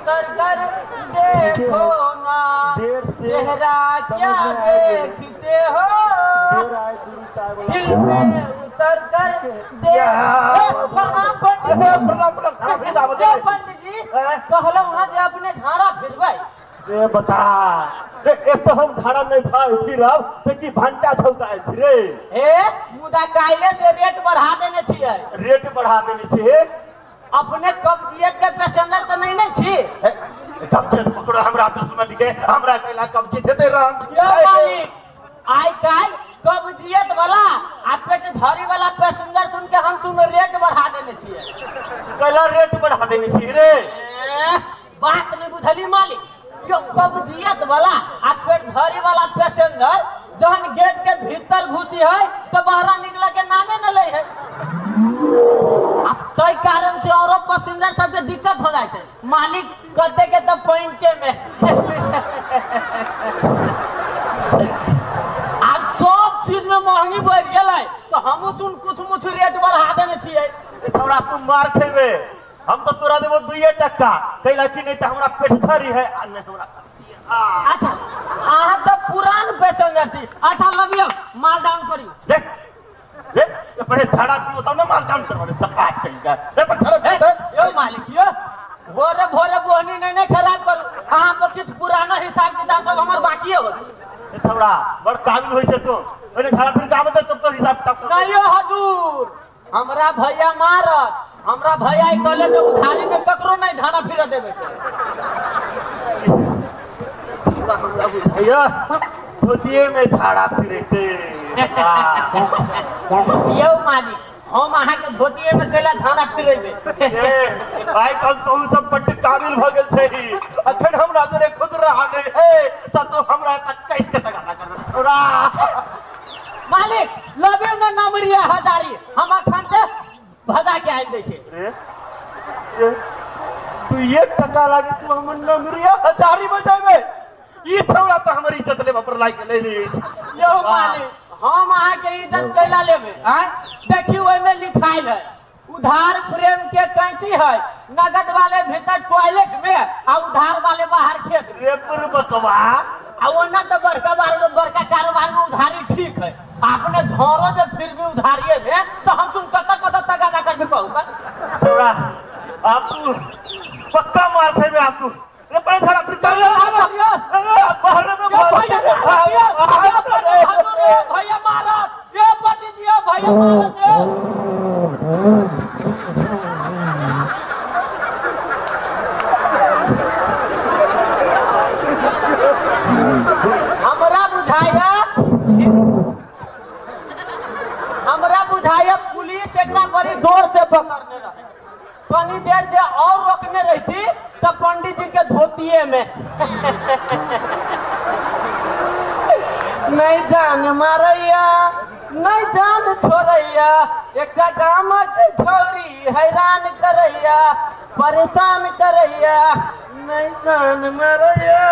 उतर कर देखो ना चेहरा क्या देखते हो, दिल में उतर कर देखो। पंडित जी कहलो वहाँ जे अपने झाड़ा फिरबै बता तो हम धारा नहीं भाई फिर अब की घंटा छौका रे मुदा काइले से रेट बढ़ा देने छियै। रेट बढ़ा देने छियै अपने कब्जियत के पैसेंजर तो नहीं नहीं छी। कब्जियत पकड़ो हमरा दुश्मन के हमरा कहला कब्जियत देते रहम। आई काल कब्जियत वाला आ पेट झरी वाला पैसेंजर सुन के हम सुन रेट बढ़ा देने छियै। कहला रेट बढ़ा देने छियै रे बात नहीं बुझली मालिक। यो कब्जियत वाला आ पेट झरी वाला पैसेंजर जहन गेट के भीतर घुसी है तो बाहर निकले के नामे न ले है। तय कारण से औरो पैसेंजर सबके दिक्कत हो जाए छे। मालिक कहते के तो पॉइंटे में आज सब चीज में महंगी बढ़ गेलै तो हम सुन कुछ मुछ रेट बढ़ा देने छियै। थोड़ा तुम मार खेबे हम तो तोरा देबो 2 टका कहला कि नहीं तो हमरा पेट झरी है आ नहीं हमरा अच्छा आहा तो पुरान पैसेंजर छी। अच्छा लबियो माल डाउन करियो। देख देख पहले झाड़ा तू तब ना माल डाउन करवाले चपाट कहेगा रे पर झाड़ा यो मालिक यो भोरे भोरे बोहनी नहीं खराब करू। अहाँ पर किछ पुराना हिसाब किताब सब हमर बाकी हो थोड़ा बड़ काबिल होई छे तो पहले झाड़ा फिर काम दे तब तो हिसाब किताब नहीं हो हजूर। हमरा भैया मारत हमरा भैया कहले जे उधारी में ककरो नहीं झाड़ा फिर देबे। हमरा बुझाइया धोतिए में झाड़ा फिरते यो मालिक हम अहाँ के धोतिए में कैला झाड़ा फिरेबे। भाई कल तो सब बड़ काबिल भ गेल छै अखन हमरा जरे खुद रहा नहीं है त तो हमरा तक कैसे तगादा कर छोड़ा मालिक लबे न नमरिया हजारी हम अखन ते भगा के आइ दै छै। तू 1 टका लागे तू हम नमरिया हजारी बजाबे ई छोड़ा तो हमर इज्जत ले पर लाग ले रे। यो मालिक हम अहाँ के इज्जत कैला लेबे हैं। देखियो ओय में लिखाइल है उधार प्रेम के कैंची है नगद वाले भीतर टॉयलेट में आ उधार वाले बाहर खेत रे पर बकवा आ ओना तो बड़का कारोबार में उधारी ठीक है। आपने झोरो जो फिर भी उधारिए में तो हम तुम कत तगादा करबे कहू का छोड़ा आप पक्का मार थे में आप रे पर सारा फिर कर बाहर में भैया मारा ये पंडित जी भैया मारा हमरा बुझाया पुलिस एकरा बड़ी जोर से पकड़ने रहे। कनी देर से और रोकने रहती तो पंडित जी के धोतिए में नहीं जान मारैया नहीं जान छोड़ैया एक गाम के छोरी हैरान करैया परेशान करैया नहीं जान मारैया।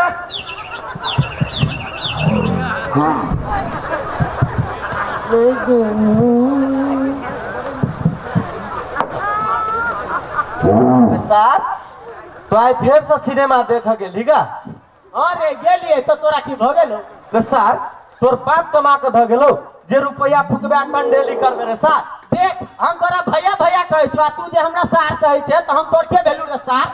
सर तो आई फिर से सिनेमा देख गेली का। अरे गेलिए तो तोरा की भ गेलो रे सर तोर बाप कमा के ध गेलो जे रुपया फुकबे कन डेली करबे रे सर। देख हम तोरा भैया भैया कहै छी तू जे हमरा सार कहै छै तो हम तोर के भेलू रे सार।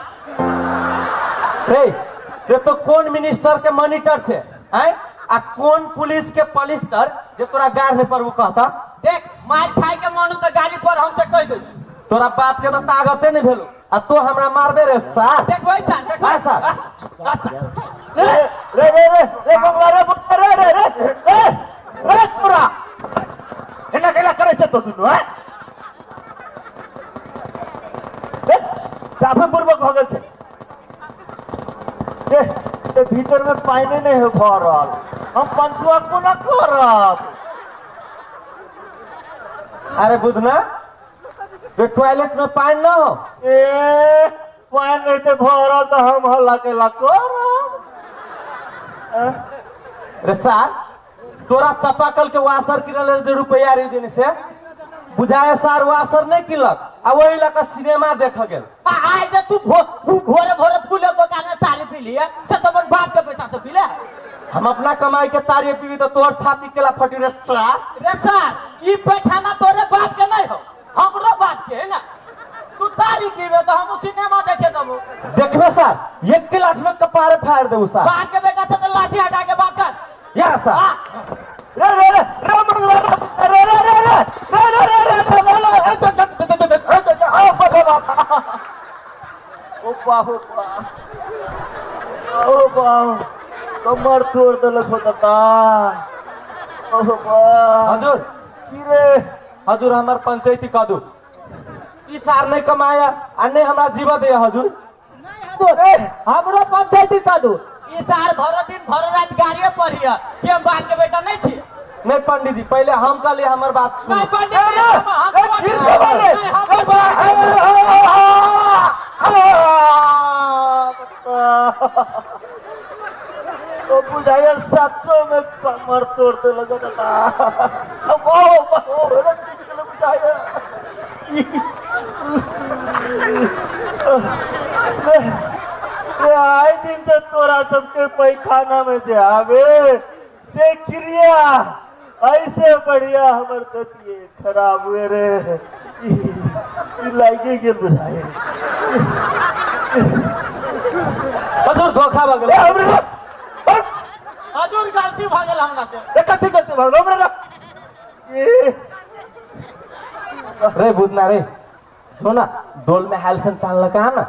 रे तो कौन मिनिस्टर के मॉनिटर छे हैं आ कौन पुलिस के पलिस्टर जे तोरा गार में परबू कहता। देख मार खाए के मानू तो गाड़ी पर हमसे कह दे छी तोरा बाप के तो ताकते नहीं भेलो आ तो हमरा मारबे रे सर। देख भाई सर देख भाई सर रे रे रे रे बंगला रे रे रे रे रे पूरा एना केला करे छे तो दुनु है रे साफे पूर्वक भ गेल छे ए भीतर में पानी नहीं हो भरल हम पंचुआ को ना करब। अरे बुधना रे टॉयलेट में पानी ना हो ए पानी नहीं ते भरल तो हम हल्ला केला करब। रे सर तोरा चापाकल के वासर किनल दे रुपया रे दिन से बुझाए सर वासर नहीं किनलक आ वही लका सिनेमा देख गेल। आइ जे तू भोरे भोरे फूले दुकान पी लिए से तो अपन बाप के पैसा से पी ले। हम अपना कमाई के तारी पीवी तो तोहर छाती केला फटी रे सार। रे सर ई पैखाना तोरे बाप के नहीं हो, हमरो बाप के है ना। तू तारी पीवे तो हम सिनेमा देखे दबो। देखबे सर एक गिलास में कपारे फाड़ देबो सर। बाप के बेटा से तो लाठी हटा के बात कर। या सर रे रे रे रे मंगला रे रे रे रे ओ बाहु ओ बाहु कमर तोड़ देलक हो दादा। ओ बा हजूर की रे हजूर हमार पंचायती कह दू ई सार नहीं कमाया आ नहीं हमरा जीवा दे हजूर। हमरो पंचायती कह दू ई सार भर दिन भर रात गाड़िए पढ़िया कि हम बाप के बेटा नहीं छी। नहीं पंडित जी पहले हम कह लिए हमार बात सुन। नहीं पंडित जी तो बुझाया 700 में कमर तोड़ दे लगा दादा। अब ओ रे निकल बुझाया रे आए दिन से तोरा सबके पैखाना में जे आवे से क्रिया ऐसे बढ़िया हमर ततिए खराब हुए रे ई लागे गेल बुझाए। हजूर धोखा भगल हजूर गलती भ गेल हमरा से। ए कथि गलती भगलो हमरा ए रे बुदना रे जो ना डोल में हेलसन तान लगा ना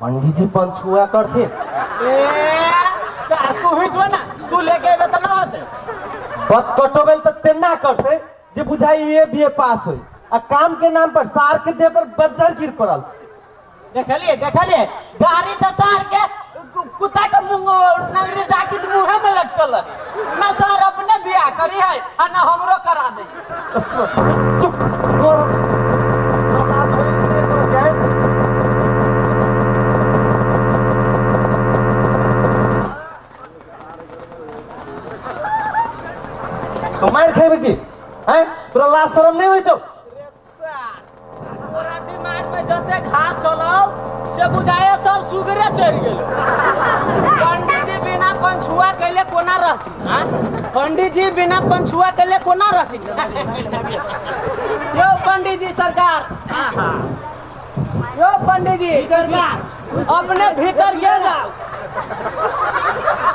पंडित जी पंचुआ करते। ए सर तू ही तो ना तू लेके बे त ना होते। बत कटोबेल तो तेना करते जे बुझाई ये बीए पास होई आ काम के नाम पर सार के दे पर बज्जर गिर पड़ल। देखलिए गाड़ी तो सार के कुत्ता के मुंह नगरी जाके मुंह में लटकल ना सर अपने बियाह करी है आ ना हमरो करा दे। चुप तो मार खेबे की हैं तोरा लाज शरम नहीं होई छौ। तोरा दिमाग में जते घास चलाओ से बुझाए सब सुगरे चढ़ गेल। पंडित जी बिना पंछुआ कैले कोना रहती। हां पंडित जी बिना पंछुआ कैले कोना रहती। यो पंडित जी सरकार यो पंडित जी सरकार अपने भीतर गे जाओ।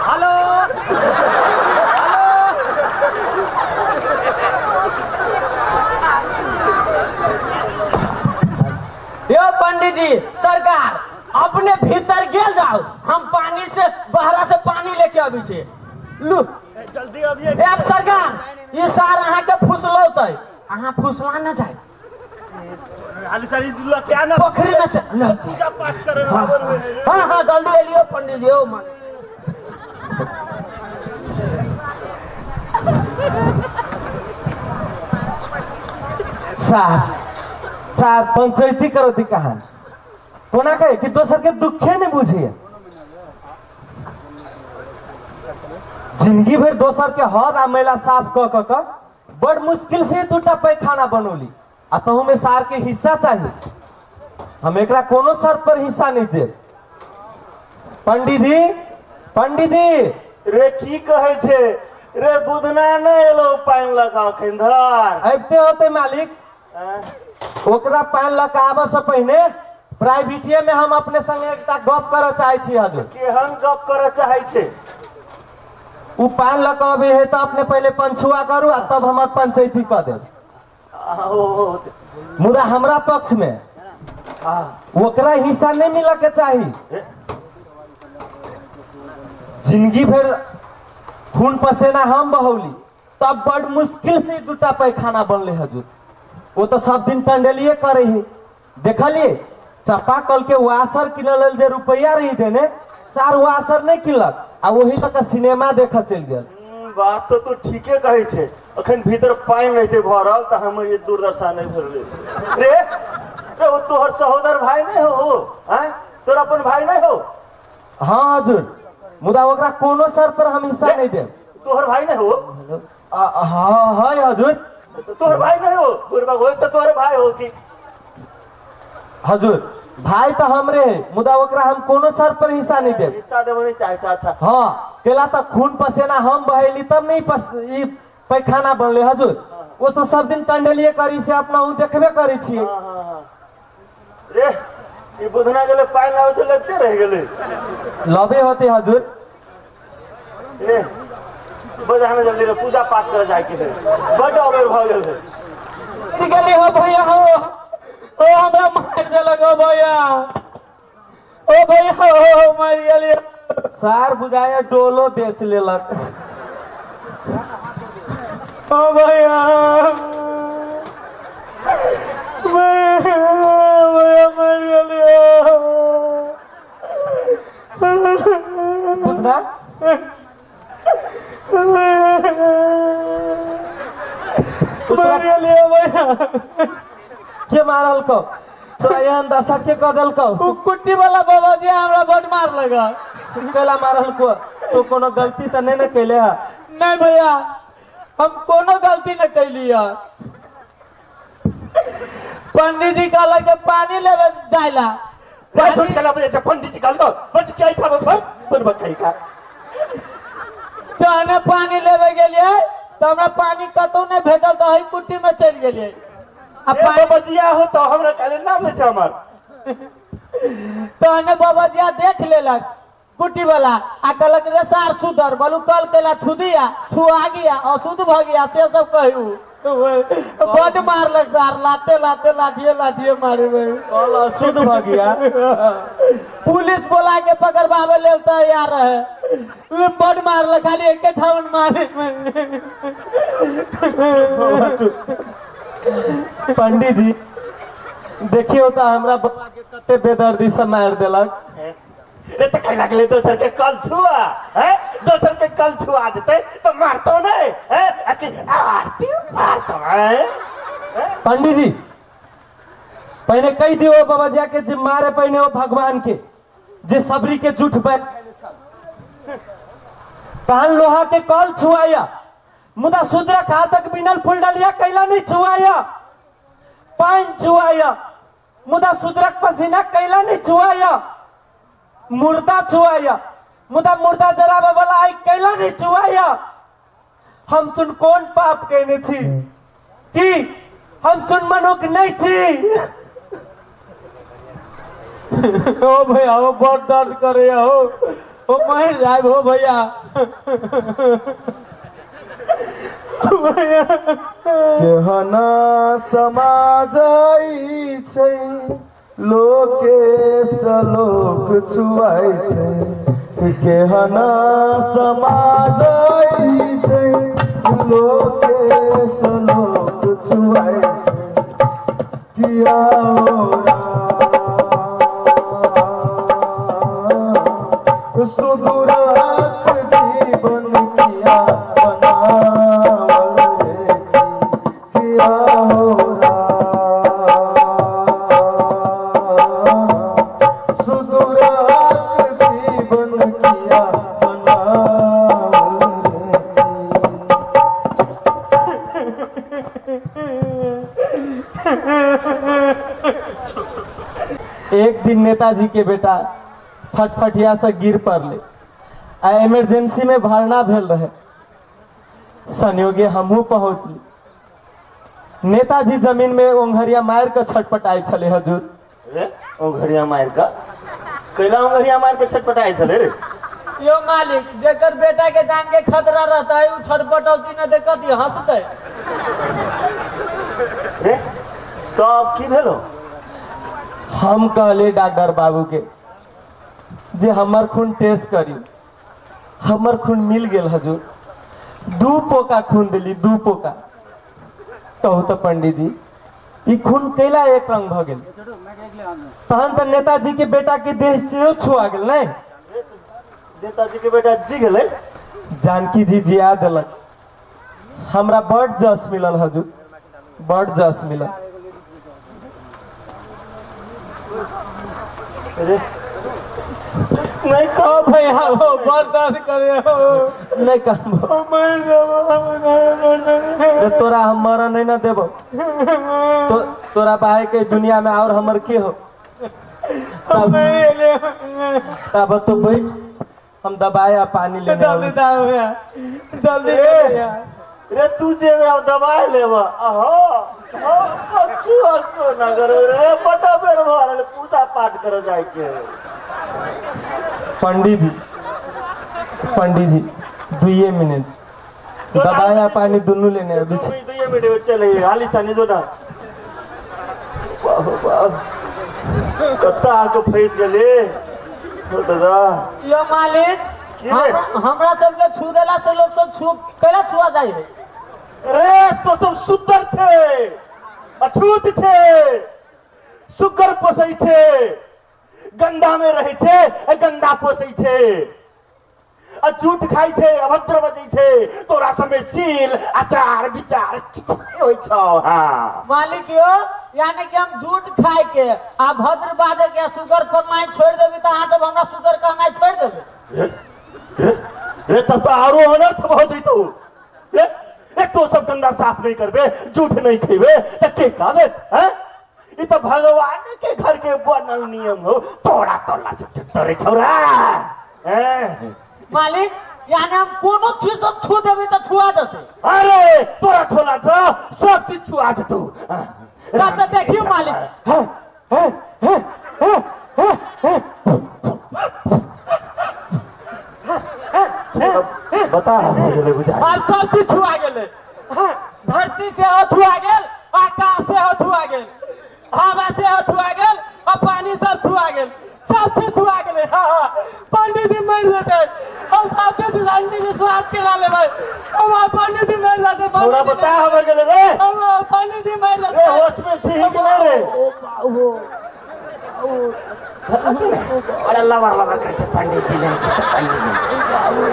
हेलो यो पंडित जी सरकार अपने भीतर गेल जाओ, हम पानी से बहरा से पानी लेके अभी छे। लू जल्दी अभी अब सरकार ये सार अहाँ के फुसलौतै अहाँ फुसला न जाए। आली सारी जुल्ला क्या ना पोखरी में से पूजा पाठ करे खबर हुए। हाँ हाँ जल्दी एलियो पंडित जी। ओ मां सार पंचायती करो थी कहा कोना कहे कि दोसर के दुखे नहीं बुझिए। जिंदगी भर दोसर के हद आ मैला साफ क बड़ मुश्किल से दूटा पैखाना बनौली आ तहु में सार के हिस्सा चाहिए। हम एकरा कोनो शर्त पर हिस्सा नहीं दे। पंडित जी रे की कहे छे रे बुधना ने एलो पाइन लगाओ खंधार अबते होते मालिक ओकरा पान लगाबे से पहले प्राइवेटिया में हम अपने संग एकटा गप करे चाहे छी। हजूर केहन गप करे चाहे छे उ पान लगाबे है तो अपने पहले पंछुआ करू आ तब हम पंचायती कर देब। मुदा हमरा पक्ष में ओकरा हिस्सा नहीं मिले के चाहिए। जिंदगी भर खून पसीना हम बहौली तब बड़ मुश्किल से दूटा पैखाना बनले। हजूर वो तो सब दिन पंडलिए करे है। देखलिए चपा कल के वासर किनल जे रुपया रही देने सार वासर नहीं किनलक आ वही तक सिनेमा देख चल गया। बात तो तू ठीके कहे छे। अखन भीतर पाइन रहते भरल त हम ये दुर्दशा नहीं भरले रे रे वो तोहर सहोदर भाई नहीं हो हैं तोर अपन भाई नहीं हो। हाँ हजूर मुदा ओकरा कोनो शर्त पर हम हिस्सा नहीं दे। तोहर भाई नहीं हो। हाँ है हजूर तोहर भाई नहीं हो बुरबा हो तो तोहर भाई हो कि हजूर भाई तो हमरे है, मुदा ओकरा हम कोनो सर पर हिस्सा नहीं देब। हिस्सा देवे नहीं चाहे अच्छा। हाँ केला तो खून पसेना हम बहेली तब नहीं ई पैखाना बनले हजूर। वो तो सब दिन कंडलिए करी से अपना उ देखबे करी छिए। रे ये बुधना गेले पानी लावे से लगते रह गेले लबे होते हजूर। रे बजाने जल्दी रे पूजा पाठ करे जाए के है बड़ अबेर भ गेल है। निकली हो भैया हो ओ हमरा मार देलक हो भैया ओ भैया हो मार गेली सार बुझाया डोलो बेच लेलक। ओ भैया भैया मार गेली बुधना मार गेली भैया के मारल को तो यहाँ दशा के कदल को उ कुट्टी वाला बाबा जी हमरा बड़ मार लगा। केला मारल को तो कोनो गलती तो नहीं न कैले है। नहीं भैया हम कोनो गलती न कैली है। पंडित जी कहला के पानी लेवे जाइला पानी कला बजे से पंडित जी कहल दो पंडित जी आई था पर बखाई का तने पानी लेवे गेलिए तो हमरा पानी कतौ नहीं भेटल तो हई कुट्टी में चल गेलिए। अब पानी बजिया हो तो हमरा काले नाम में हमर तने बाबा जी देख लेलक कुट्टी वाला आ कहलक रे सार सुधर बोलू कल केला छुदिया छुआ गया अशुद्ध भ गया से सब कहू बड़ मारलक सार लाते लाते लाठिए मारे कल अशुद्ध भ गया। पुलिस बोला के पकड़वावे ले तैयार है बड़ मारलक खाली एक ठावन मारे पंडित जी देखियो तो हमरा बाबा के कते बेदर्दी से मार देलक। रे तो कह लगले दोसर के कल छुआ है दोसर के कल छुआ देते तो मारतो नहीं है अति आरती मारतो है। पंडित जी पहले कही दियो बाबा जी के जे मारे पहले वो भगवान के जे सबरी के झूठ बैठ कान लोहा के कल छुआया मुदा शूद्र कहा तक बिनल फूल डालिया कैला नहीं छुआया पान छुआया मुदा शूद्रक पसीना कैला नहीं छुआया मुर्दा छुआया मुदा मुर्दा जराबे वाला आई कैला नहीं छुआया। हम सुन कौन पाप कहने छी कि हम सुन मनुख नहीं छी। ओ भैया वो बहुत दर्द करे हो वो मर जाए हो भैया केहना समाज छै लोके सलोक छुआई छै केहना समाज छै लोके सलोक छुआई छै किया हो सुदूरक जीवन किया बनावल रे किया हो सुदूरक जीवन किया बनावल रे। एक दिन नेताजी के बेटा फटफटिया से गिर पड़ले आ इमरजेंसी में भरना भेल रहे संयोगे हमहू पहुंचली। नेताजी जमीन में ओंघरिया मार के छटपटाई छले हजूर। रे ओंघरिया मार का कैला ओंघरिया मार के छटपटाई छले रे यो मालिक जेकर बेटा के जान के खतरा रहता है उ छटपटौती न देखती हंसते। रे तो अब की भेलो हम कहले डॉक्टर बाबू के जे हमर खून टेस्ट करी हमर खून मिल गेल हजूर 2 पोका खून दिली 2 पोका। कहू तो पंडित जी ई खून कैला एक रंग भ गेल तहन तो नेताजी के बेटा के देह से छुआ गेल नहीं। नेताजी के बेटा जी गेले जानकी जी जिया देलक हमरा बड़ जस मिलल हजूर बड़ जस मिलल। रे नहीं कहो भैया हो बर्दाश्त करे हो नहीं कहबो मर जाओ तोरा हम मर नहीं ना देबो तो तोरा भाई के दुनिया में और हमर के हो तब तो बैठ, हम दबाया पानी लेने आवे। जल्दी रे तुझे अब दबाई लेवा अच्छी ना करो रे बड़ा बेर भरल पूजा पाठ कर जाए के। पंडित जी 2 मिनट दबाया पानी दोनों लेने अभी 2 मिनट में चले आलिस्तानी जो ना कत्ता आके फंस गए दादा। यो मालिक हमरा सबके छू देला से लोग सब छू कैला छुआ जाए है। रे तो सब शुद्ध छे अछूत छे शुक्र पोसै छे गंदा में रहे छे गंदा पोसै छे झूठ खाई छे अभद्र बजै छे तोरा समय सील आचार विचार किछ होय छौ। हां मालिक यो यानी कि हम झूठ खाए के आ भद्र बाजे के शुगर पर नहीं छोड़ देबी तो अहाँ सब हमरा शुगर कहना छोड़ देबे। रे तब तो आरो अनर्थ भ जइतो। रे तो सब गंदा साफ नहीं करबे झूठ नहीं खेबे त के काबे हैं। ई तो भगवान के घर के बनल नियम हो तोड़ा तोला तोरे छौरा हैं। मालिक यानी हम कोनो चीज सब छू देबे तो छुआ देते। अरे तोरा छोला छ सब चीज छुआ जतौ। तो देखियो मालिक बता बुझा अब सब चीज छुआ गेले। धरती से छुआ गेल आकाश से छुआ गेल हवा से छुआ गेल और पानी सब छुआ गेल सब चीज छुआ गेले। पंडित जी मर जाते हम सब चीज पंडित जी श्वास के ला लेबै हम पंडित जी मर जाते। थोड़ा बता हमें गेले रे हम पंडित जी मर जाते। रे होश में छी कि नहीं रे अरे लवर कर छे पंडित जी नहीं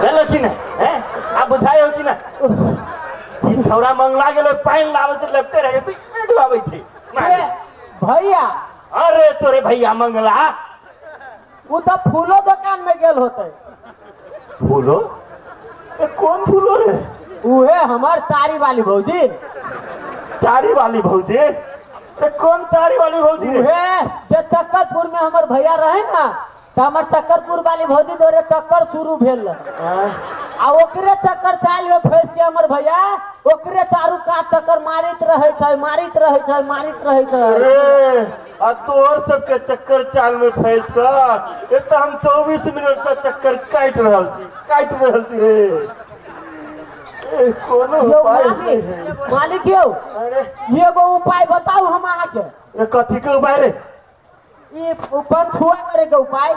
हेलो कि ना हैं आप बुझायो कि ना ई छौरा मंगला गेले पाइन लावे से लेपते रहे तू डुबाबै छी भैया। अरे तोरे भैया मंगला वो तो फूलो दुकान में गेल होते। फूलो कौन फूलो रे। उहे हमार तारी वाली भौजी। तारी वाली भौजी कौन तारी वाली भौजी रे। उहे जे चक्करपुर में हमार भैया रहे ना तो हमार चक्करपुर वाली भौजी दोरे चक्कर शुरू भेल आ ओकरे चक्कर चाल में फंस के हमर भैया ओकरे चारू का चक्कर मारित रहे छै। अरे आ तोर सबके चक्कर चाल में फंस का ए तो हम 24 मिनट से चक्कर काट रहल छी रे। कोनो उपाय मालिक यो एगो उपाय बताऊ हम अहाँ के। कथी के उपाय रे। ये पंछुआ करे के उपाय।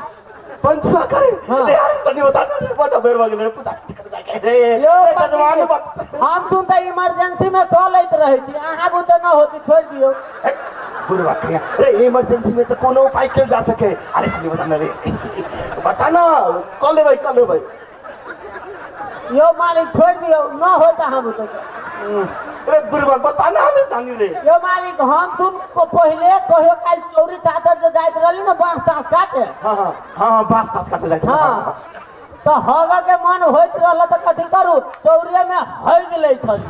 पंछुआ करे यार सनी बता बड़ा बेर वगले पूजा कर जाके रे जवान हम सुनते इमरजेंसी में कॉल लेत रहे छी अहाँ बुते न होती छोड़ दियो। बुढ़वा खिया रे इमरजेंसी में तो कोनो उपाय किया जा सके। अरे सनी बता रे बता ना कॉल लेबै यो मालिक छोड़ दियो न होता हम बुते। रे बुढ़वा बता ना हमें सानी रे। यो मालिक हम सुन पहले कहियो काल चौरी चादर जे जाइत रहली न बांस तास काटे। हां बांस तास काटे जाइत। हां तो हग के मन होइत रहल त कथि करू चौरिया में हई गेलै छल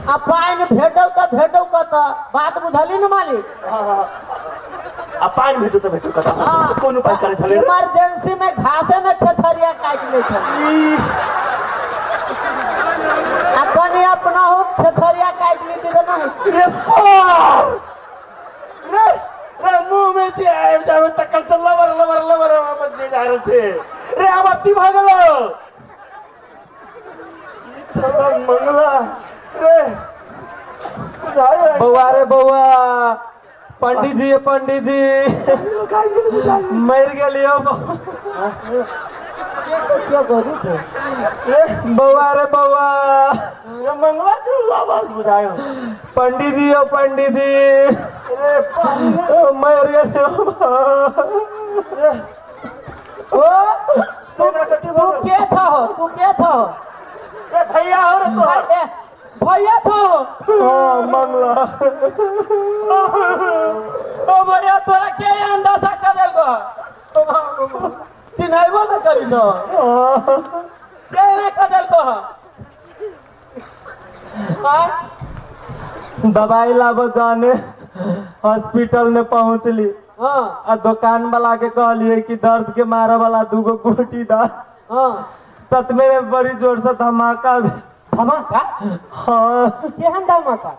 आ पाइन भेटौ त बात बुझली न मालिक। आ पाइन भेटौ त कोन उपाय करे छले। इमरजेंसी में घासे में छछरिया काट ले छल आ कनी अपना हो छछरिया काट ली थी तो नहीं रे सर रे मुंह में जे आइब जावे तकल से लवर मछली जा रहल छे रे आबती भागलो ई छौरा मंगला रे बउआ रे बउआ पंडित जी मर गेलियो क्या करू थे बउआ रे बउआ ये मंगला के आवाज बुझायो पंडित जी रे मर गेलियो तू के था रे भैया हो रे तो भैया था मंगला ओ भैया तोरा के अंदाजा कर देलको चिन्हबो न करी तो के ना कर देलको दवाई लाबो जाने हॉस्पिटल में पहुंचली हाँ आ दुकान वाला के कहलिए कि दर्द के मारे वाला 2 गो गोटी दा। हाँ ततमे में बड़ी जोर से धमाका। धमाका? हाँ केहन धमाका?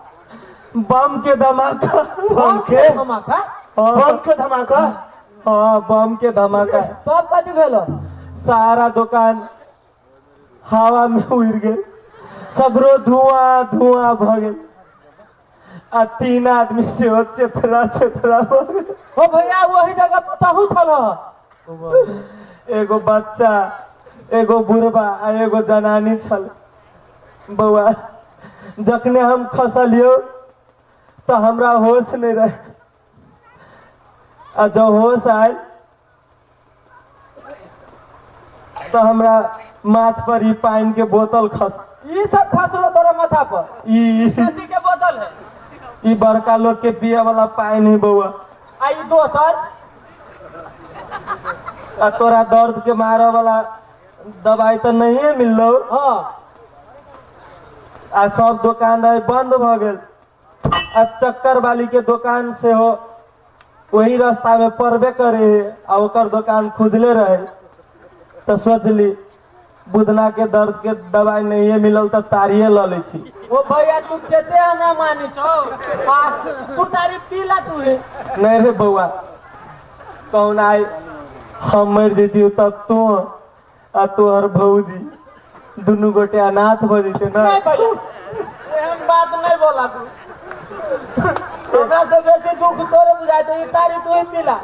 बम के धमाका। बम के धमाका? हाँ बम के धमाका। हाँ बम के धमाका। तब कथी भेलो? सारा दुकान हवा में उड़ गए, सगरो धुआं धुआं भ गए आ 3 आदमी से चेतरा चेतरा भ गए। ओ भैया वही जगह पताहू छल। एगो बच्चा, एगो बुढ़बा आ एगो जनानी छल। बउआ जखने हम खसलियो तो हमरा होश नहीं रहे, आ जब होश आयल तो हमरा माथ पर ही पानी के बोतल खस। ये सब खसलो तोरा माथा पर? ई कथी के बोतल है? ई बड़का लोग के पिए वाला पानी है बउआ। आ ई दोसर? आ तोरा दर्द के मारे वाला दवाई तो नहीं है मिललो। हाँ आ सब दुकान रहे बंद भ गेल। आ चक्कर वाली के दुकान से हो वही रास्ता में पड़बे करे आ ओकर दुकान खुजले रहे तो सोचली बुधना के दर्द के दवाई नहीं है मिलल तो तारिये ल ले छी। ओ भैया तू केते हमरा मानी छो? तू तारी पीला तू है? नहीं रे बउआ, कौन आई हम मर जेती तब तू आ तोहर भौजी दुनू गोटे अनाथ भ जेते ना। नहीं भैया एहन बात नहीं बोला तू। हमरा से बेसी दुख तोरे बुझाई तो ये तारी तू ही पीला।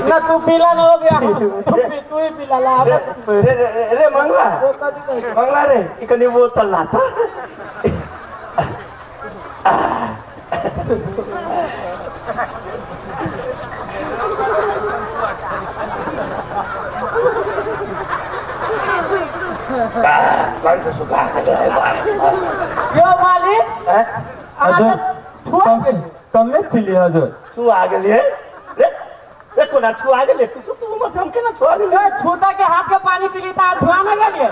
ना तू पीला ना हो गया। तू ही पीला ला। रे मंगला, वो कथी कहे? मंगला रे इकनी बोतल लाता। कौन से सुखा यो मालिक हजुर छुआ गेल। कमे पीली हजुर। छु आ गेलिए रे रे कोना छु आ गेले तू तू मत हम केना छु आ गेले ए छूता के हाथ के पानी पीली ता छुआ ना गेलिए?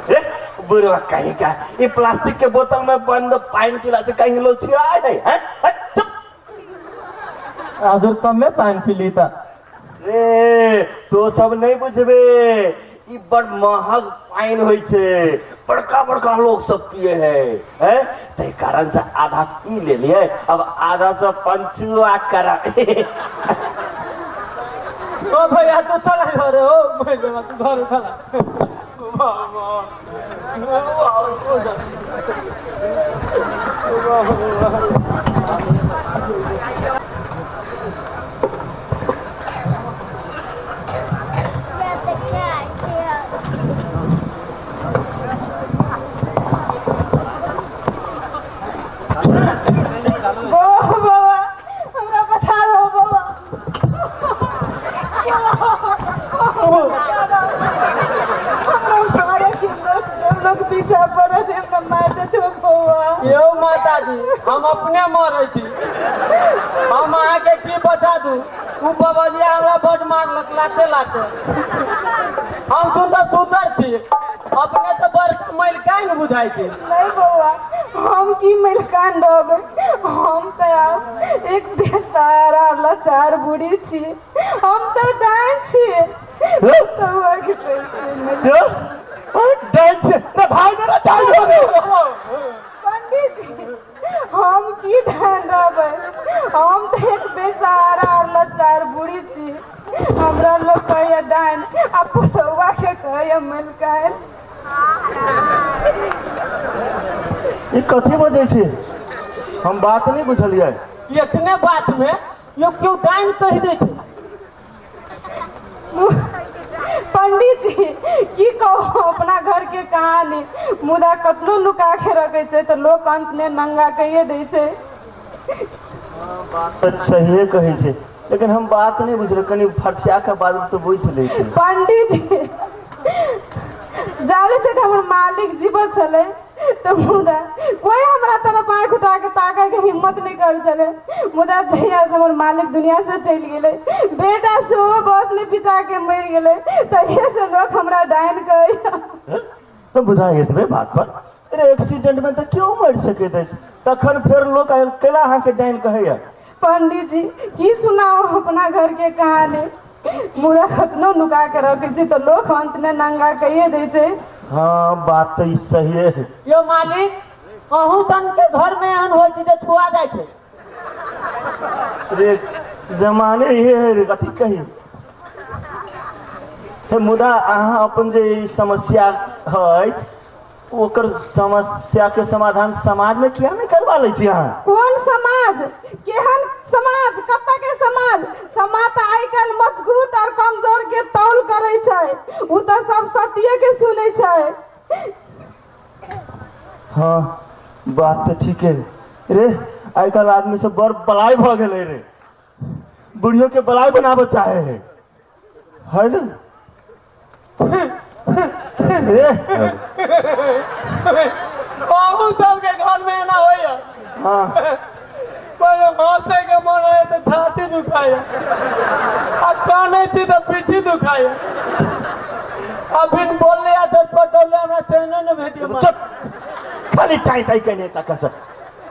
रे बुरवा कहीं का ये प्लास्टिक के बोतल में बंद पानी पिला से कहीं लोग छिया नहीं है। चुप हजुर कमे पानी पीली ता। रे तो सब नहीं बुझबे ई बड़ महग पानी होई छे, बड़का बड़का लोग सब पिए हैं ते कारण से आधा पी ले लिए, अब आधा से पंचुआ करा। ओ भैया तू चला घर हो मैं जरा तू घर चला। पीछा पड़े हमरा मार देते हो बउआ। यो माता जी हम अपने मरे छी, हम अहाँ के की बचा दू? उ बबलिया हमरा बड मार लाते लाते। हम सुंदर छी, अपने तो बड़का मैल काहे न बुझाई छी? नहीं बउआ हम की मिलकान रहबे, हम तो अब एक बेसारा लाचार बूढ़ी छी, हम तो डांस छी। तो हुआ कि डांस रे भाई मेरा डांस हो गया। पंडित जी हम की ढान रहबे, हम तो एक बेसारा और लाचार बूढ़ी छी, हमरा लोग कहिया डान आ पुसौवा के कहिया मिलकान। ये कथी बजे छे? हम बात नहीं बुझलिए। इतने बात में यो क्यों डाइन कह दे छे? पंडित जी की कहो अपना घर के कहानी, मुदा कतनो लुका के रखे छे तो लोग अंत में नंगा कहिए दे छे। बात तो सही कहे छे, लेकिन हम बात नहीं बुझले, कनी फरछिया के बाद तो बुझ ले। पंडित जी जाले तक हमर मालिक जीवत चले तो मुदा कोई हमरा तरफ आंख उठा के ताके के हिम्मत नहीं कर चले। मुदा जहिया से हमर मालिक दुनिया से चल गेले, बेटा सो बस ने पिचा के मर गेले, तो ये से लोग हमरा डाइन कहिया। तो बुझाए तुम्हें बात पर रे एक्सीडेंट में तो क्यों मर सके थे तखन फिर लोग केला अहाँ के डाइन कहे पंडित जी की सुनाओ अपना घर के कहानी मुदा खतनो नुका के रखे छी तो लोग अंत ने नंगा कहिए दे छे। हाँ बात तो ई सही है। यो मालिक अहू सन के घर में एहन होय छै जे छुआ जाय छै। रे जमाने ये है रे कथी कही हे मुदा अहाँ अपन जे ई समस्या है ओकर समस्या के समाधान समाज में किया नहीं करवा ले छी अहाँ? कौन समाज केहन समाज कत्ता के समाज समाज तो आइ काल मजबूत और कमजोर के तौल करे छै उ तो सब सत्य के सुने छै। हाँ बात तो ठीक है रे आइ काल आदमी सब बड़ बलाई भ गेले रे बुढ़ियों के बलाई बनाबे चाहे है ना रे अहू सब के घर में एना होय हाँ पहले हंसे के मन है तो छाती दुखाय आ काने छी तो पीठी दुखाय आ बिन बोलले आ तो पटोले हमरा चैन न भेटियो। चुप खाली टाई टाई कहने तक कर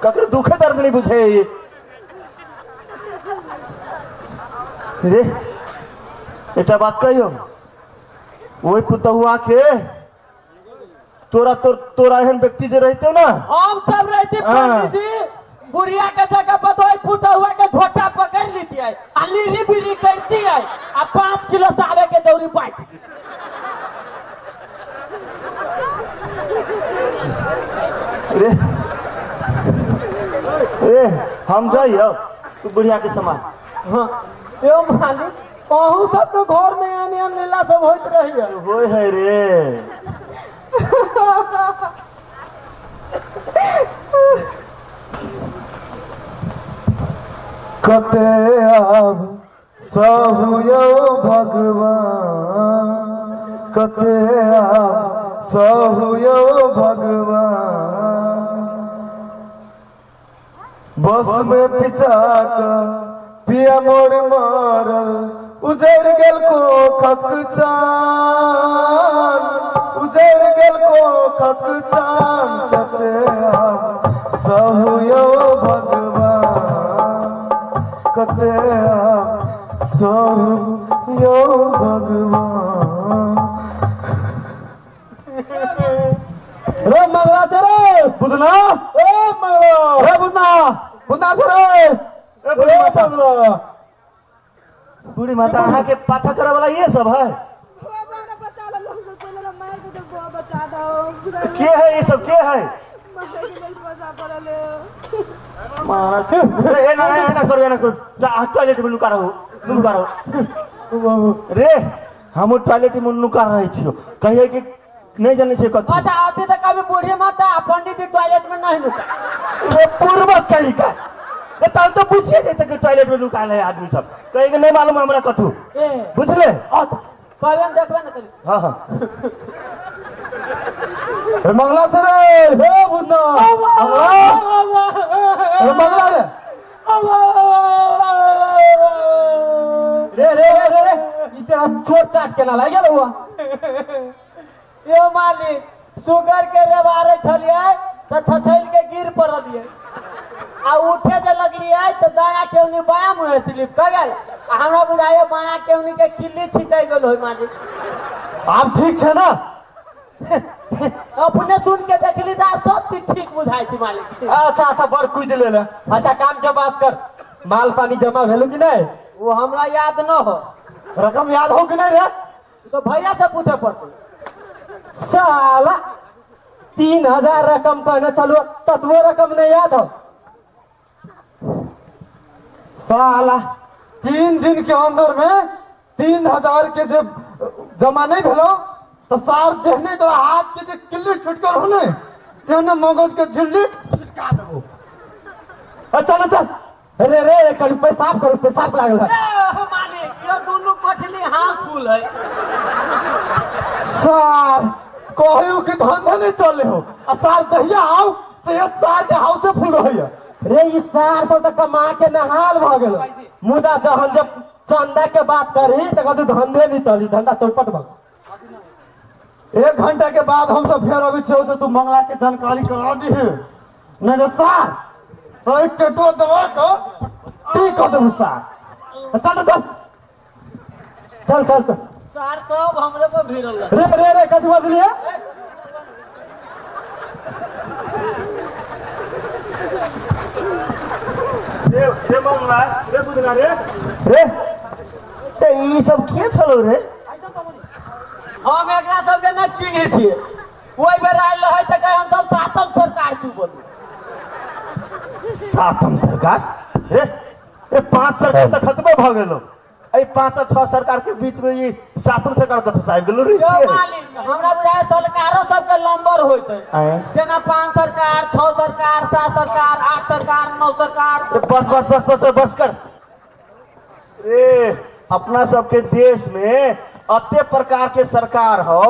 ककरो दुख दर्द नहीं बुझे ये रे एटा बात कहियो वही पुतहुआ के तोरा एहन व्यक्ति जे रहते ना हम सब रहते पंडित जी बुढ़िया के जगह पर तो फूटा हुआ के झोटा पकड़ लेती है आ लीली बीली करती है आ 5 किलो सारे के दौरी बैठ रे रे हम जाइयो तू बुढ़िया के समान। हाँ यो मालिक अहू सब तो घर में आने लीला सब होत रही है होय है रे कते आब सहुयो भगवान कते आब सहुयो भगवान बस में पिछा पिया मोर मारल उजर गेल को खकचान उजर गेल को खकचान कते आब सहुयो भगवान कते आब सहुयो भगवान। रे मंगला तेरे बुदना ए मंगला रे बुदना बुदना से रे ए मंगला बूढ़ी माता अहाँ के पाछा करे वाला ये सब है के है ये सब के है रे ए ना करो टॉयलेट में नुका रहो रे हम टॉयलेट में नुका रहे छियो कहिए कि नहीं जाने से कत अच्छा आते तो कभी बूढ़ी माता पंडित जी टॉयलेट में नहीं नुका रे पूर्वक कही का ए तब तो पूछिए जैसे कि टॉयलेट में नुका है आदमी सब कहे कि नहीं मालूम हमरा कथू ए बुझले कहबे देखबे न करी। हां हां मंगला से रे हे बुदना मंगला रे रे इतना चोट चाट के ना लगे हुआ यो मालिक शुगर के रेवारे छलिए तो छछैल के गिर पड़लिए आ उठे जे लगलिए तो दाया केउनी बाया मुंह स्लिप क गेल आ हमरा बुझाइए बाया केउनी के किल्ली छिटाई गेल होय मालिक। आप ठीक है ना अपने सुन के देखली तो आप सब चीज ठीक बुझाई छी मालिक। अच्छा अच्छा बड़ कुछ ले ले अच्छा काम के बात कर माल पानी जमा भेलू कि नहीं वो हमरा याद न हो रकम याद हो कि नहीं रे तो भैया से पूछे पड़ते साला 3000 रकम कहने चलो तत्व रकम नहीं याद हो साला 3 दिन के अंदर में 3000 के जब जमा नहीं भेलो तो सार जहने तोरा हाथ के जे किल्ली छुटकर हो नहीं तेने मगज के झिल्ली छिटका देबो। चल चल रे रे करू पेशाब लागल है मालिक ये दोनों कोठली हाउसफुल है सार कहू कि धंधा नहीं चले हो आ सार जहिया आओ तो ये सार के हाउस से फुल होइए रे ई सार सब तक कमा के नहाल भ गेल मुदा जहन जब चंदा के बात करी तो कदू धंधे नहीं चली धंधा चौपट भ 1 घंटा के बाद हम सब फिर अभी छो से तू मंगला के जानकारी करा दी है नहीं तो सार तो एक टेटो दवा को ठीक कर दे सार चल चल चल चल चल सार सब हमरे पर भिड़ल है। रे रे रे कथी बजलिए रे मंगला रे बुदना रे ई सब के छलो रे हम एकरा सबके न चिन्हे छिए ओइ बेर आइल रहे छै हम सब सातम सरकार छी बोलू। 7म सरकार रे 5 सरकार त खत्म भ गेलो ए 5 और 6 सरकार के बीच में ये 7म सरकार कत से आबि गेलो रे यो मालिक हमरा बुझाय सरकारो सबके नंबर होय छै जेना 5 सरकार 6 सरकार 7 सरकार 8 सरकार 9 सरकार। बस कर रे अपना सबके देश में अते प्रकार के सरकार हो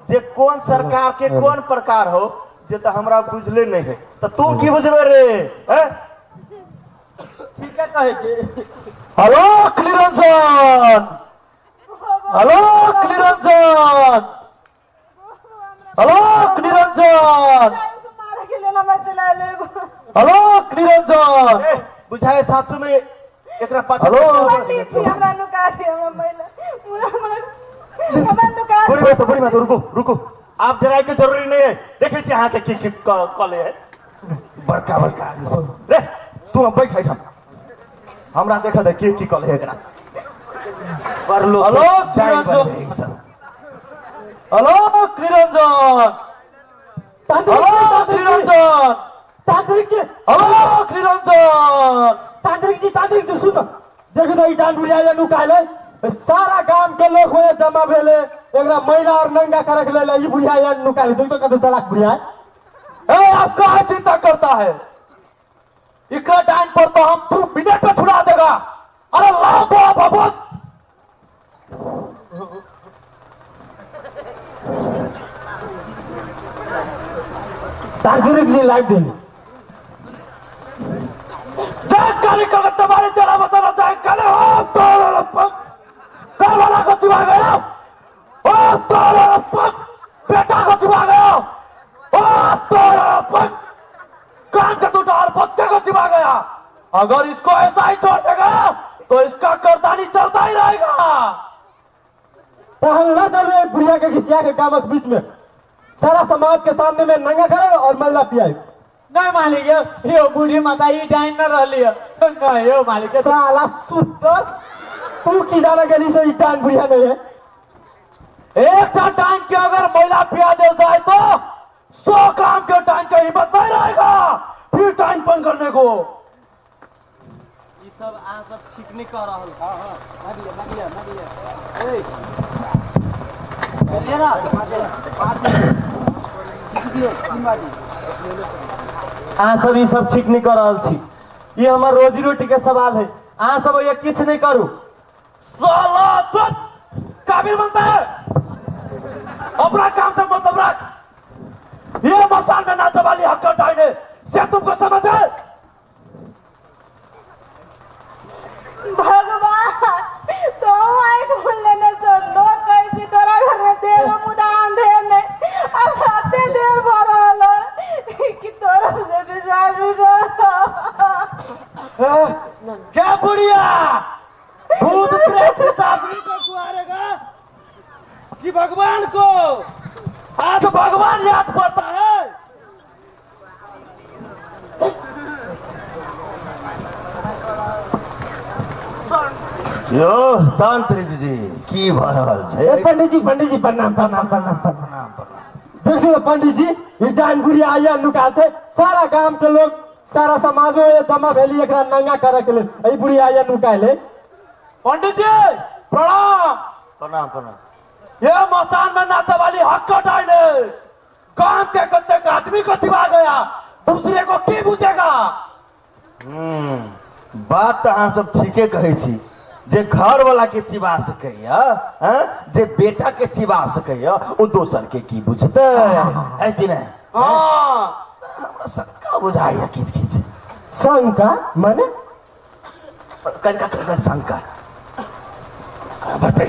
जे कौन सरकार के कौन प्रकार हो जे तो हमरा बुझले नहीं है तो तू की बुझबे रे ठीक है कहे छी। हेलो क्लिरंजन हेलो क्लिरंजन हेलो क्लिरंजन मारे के लेला मैं चला ले हेलो क्लिरंजन बुझाए सासू में एकरा पाछे हेलो पंडित जी हमरा नुका दे हमरा महिला हमरा नुका बुढ़ी में तो रुको आप डराई के जरूरी नहीं है देखे छी अहाँ के की कले है बड़का आदमी सब रे तू हम बैठ हम हमरा देखा दे की कले है एकरा पर लो हेलो क्लिरंजन हेलो क्लिरंजन हेलो क्लिरंजन तांत्रिक जी हेलो क्लिरंजन तांत्रिक जी सुनो देख दो डांड बुढ़िया या नुकाले सारा गांव के लोग होए जमा भेले एकरा महिला और नंगा करक ले ई बुढ़िया या नुकाले देख तो कते चलाक बुढ़िया है ए आप कहां चिंता करता है इकरा डांड पर तो हम 2 मिनट में छुड़ा देगा। अरे लाओ तो आप भभूत तांत्रिक जी लाइव देंगे जानकारी का तुम्हारे तेरा बताना जानकारी हो तो घर वाला को चुरा गया ओ तो बेटा को चुरा गया ओ तो कान का टूटा और बच्चे को चुरा गया। अगर इसको ऐसा ही छोड़ देगा तो इसका करदानी चलता ही रहेगा। बुढ़िया के घिसिया के गांव के बीच में सारा समाज के सामने में नंगा करे और महिला पियाई नहीं मालिक यो बूढ़ी माता ई डाइन में रहली है नहीं यो मालिक साला सुतर तू की जाना गली से टाइम बुढ़िया नहीं है। एक टाइम के अगर महिला पिया दे जाए तो 100 काम के टाइम का हिम्मत नहीं रहेगा फिर टाइम बंद करने को। ये सब आ सब ठीक नहीं कर रहल। अहाँ सब ये सब ठीक नहीं कर रहल छी। ये हमार रोजी रोटी के सवाल है। अहाँ सब ये किछ नहीं करू साला चुप काबिल बनता है अपना काम से मतलब रख। ये मसान में नाचने वाली हक हटाने से तुमको समझ है भगवान तो आई बोल लेने छोड़ लोग कहे छी तोरा घर में देर मुदान दे ने अब आते देर भरल कि तोरा से विचार क्या बुढ़िया भूत प्रेत शास्त्री को गुहारेगा कि भगवान को? आज भगवान याद पड़ता है। यो तांत्रिक जी की भ रहल छै? पंडित जी प्रणाम देखिए पंडित जी ये डाइन बुढ़िया आया नुका थे सारा गांव के लोग सारा समाज में जमा भेली एकरा नंगा करे के लिए ई बुढ़िया आया नुकाले। पंडित जी प्रणाम ये मसान में नाचे वाली हक डाइन है। गांव के कत्ते का आदमी को दिवा गया दूसरे को की बुझेगा? बात तो अहाँ सब ठीके कहे छी जे घर वाला के चिबा सकैया जे बेटा के चिबा सकैया वो दोसर के की बुझते है कि नहीं? हमरा शंका बुझाइया किछ शंका माने कनका शंका बते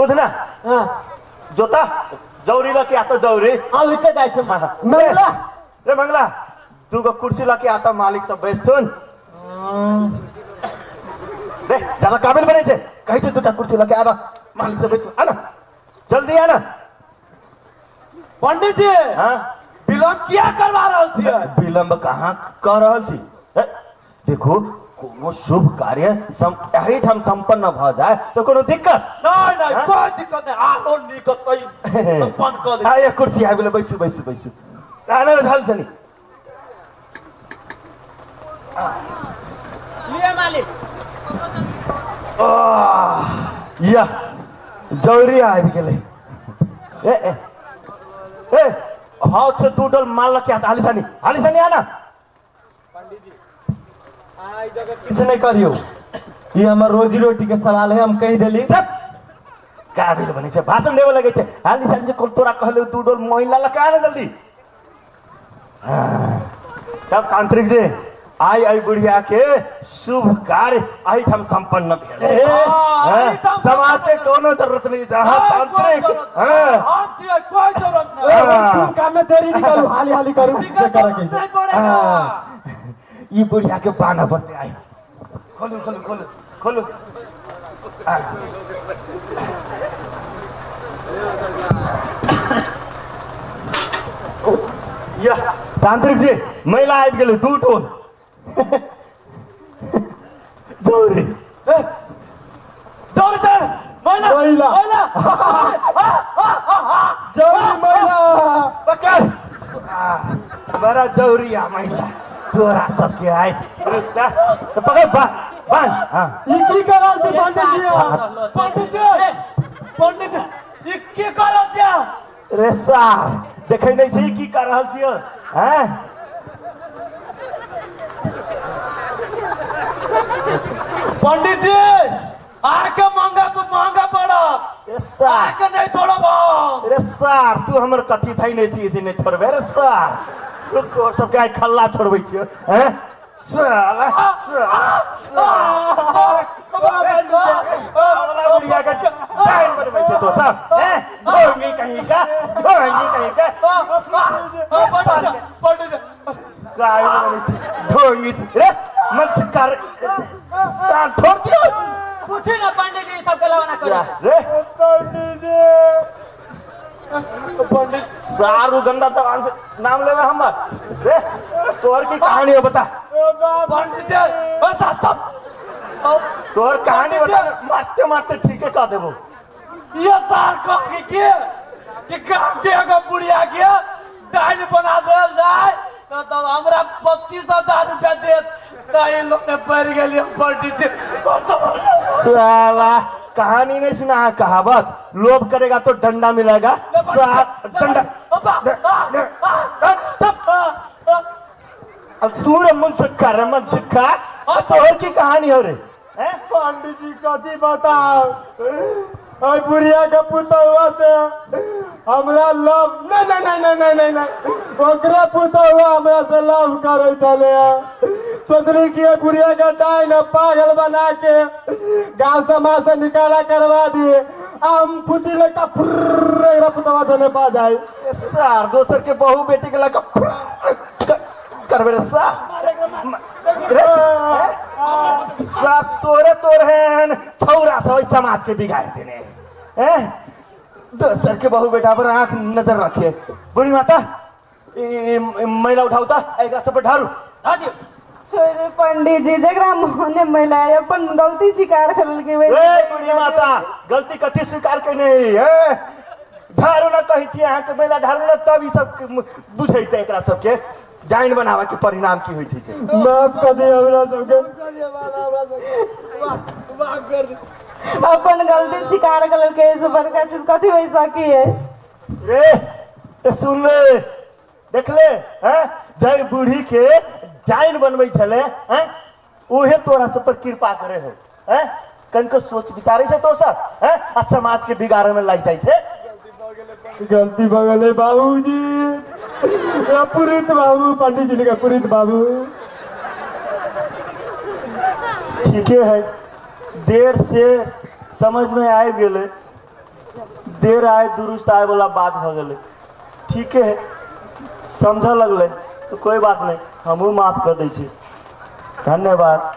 बुझना जोता जौरी लके आता जौरी अब इते जाय छै मंगला रे मंगला दूगो कुर्सी लके आता मालिक सब बैसतुन रे ज्यादा काबिल बने छे कहि छे दूटा कुर्सी लके आना मालिक सब बैठ आना जल्दी आना पंडित जी हां विलम्ब किया करवा रहल छियै विलम्ब कहाँ कर रहल छी देखो कोनो शुभ कार्य यही ठाम संपन्न भ जाए तो कोनो दिक्कत नहीं नहीं कोई दिक्कत नहीं आरो निकतै संपन्न कर दे आया कुर्सी आइ बोले बैसु बैसु बैसु आना ढाल छनी लिए मालिक या जौरी आबि गेलै ए ए ए हाथ से तू डोल माल लके आता हालिसानी आना आई जगह कुछ नहीं करियो ये हमर रोजी रोटी के सवाल है हम कह देली चुप काबिल बने छे भाषण देवे लगे छे हालिसानी से कोन तोरा कहले तू डोल महिला लके आना जल्दी तब तांत्रिक जी आई बुढ़िया के शुभ कार्य आई हम संपन्न भेल समाज के कोनो जरूरत नहीं जहाँ तांत्रिक हम छियै कोई जरूरत नहीं काम में देरी निकालू हाली हाली करू नहीं पड़ेगा ये बुढ़िया के बाना बनते आई खोलो खोलो खोलो खोलो या तांत्रिक जी महिला आबि गेलै दू टोल जौरी दौड़ दौड़ महिला महिला। महिला जौरी महिला पकड़ बड़ा जौरिया महिला तोरा सबके आए पकड़ बांध हाँ ई की करल छी पंडित जी पंडित जी ये की करल छियै रे सार देखे नहीं छी की कर रहल छियै हैं पंडित जी आके महंगा पड़त रे सार आके नहीं छोड़ब रे सार तू हमर कथी थई नहीं छी से नहीं छोड़बे रे सार तू तोर सबके आइ खल्ला छोड़बै छियै हैं साला बुढ़िया का टाइम बनबै छै तो सब हैं ढोंगी कहीं का पंडित जी काय बनबै छै ढोंगी रे मन से कर सार छोड़ दियो पूछी ना पंडित जी सबके लवाना करो रे पंडित सारू गंदा जवान से नाम लेवे हमर रे तोहर की कहानी है बता पंडित जी बस stop तोहर कहानी बता मारते मारते ठीक है कह देबो ये साल कह कि काम के अगर बुढ़िया के डाइन बना देल जाए तो हमरा 25,000 रुपया देत ताई लोग ने पड़ गेली पंडित जी साला कहानी नहीं सुना है कहावत लोभ करेगा तो डंडा मिलेगा सात डंडा अब तू रे मन सिक्का तोहर की कहानी हो रे पंडित जी कथी बताओ ओए बुढ़िया के पुतौआ से हमरा लव नहीं ओकरा पुतौआ हमरा से लव करे चले सोचली कि बुढ़िया का डाइन पागल बना के गांव समाज से निकाला करवा दिए हम फुटी लगता फुर्र पुतौआ धने पा जाए सार दोसर के बहू बेटी के लगा करबे रे सब तोरे हैं छौरा सब समाज के बिगाड़ देने हैं दोसर के बहू बेटा पर आंख नजर रखे बूढ़ी माता महिला उठाऊ ता एकरा सब ढारू छोड़े पंडित जी जरा मोहने महिला अपन गलती स्वीकार कर के बूढ़ी माता गलती कथी स्वीकार के नहीं है ढारू ना कही छी अहाँ के महिला ढारू ना तब ई सब बुझैते एकरा सबके डाइन बनावे के परिणाम की होई छै से माफ कर दे हमरा सबके अपन गलती स्वीकार कर के ऐसे बड़का चीज कथी हो सकी है रे सुन ले देख ले हैं जय बूढ़ी के डाइन बनबै छले हैं ओहे तोरा सब पर कृपा करे हो हैं कनको सोच विचारे छै तो सब हैं आ समाज के बिगाड़े में लग जाय छै गलती बगले बाबूजी पुरित बाबू पंडित जी का पुरित बाबू ठीक है देर से समझ में आ गेले देर आए दुरुस्त आए वाला बात भ गए। ठीक है समझ लगल तो कोई बात नहीं, हमहू माफ कर दै छी। धन्यवाद।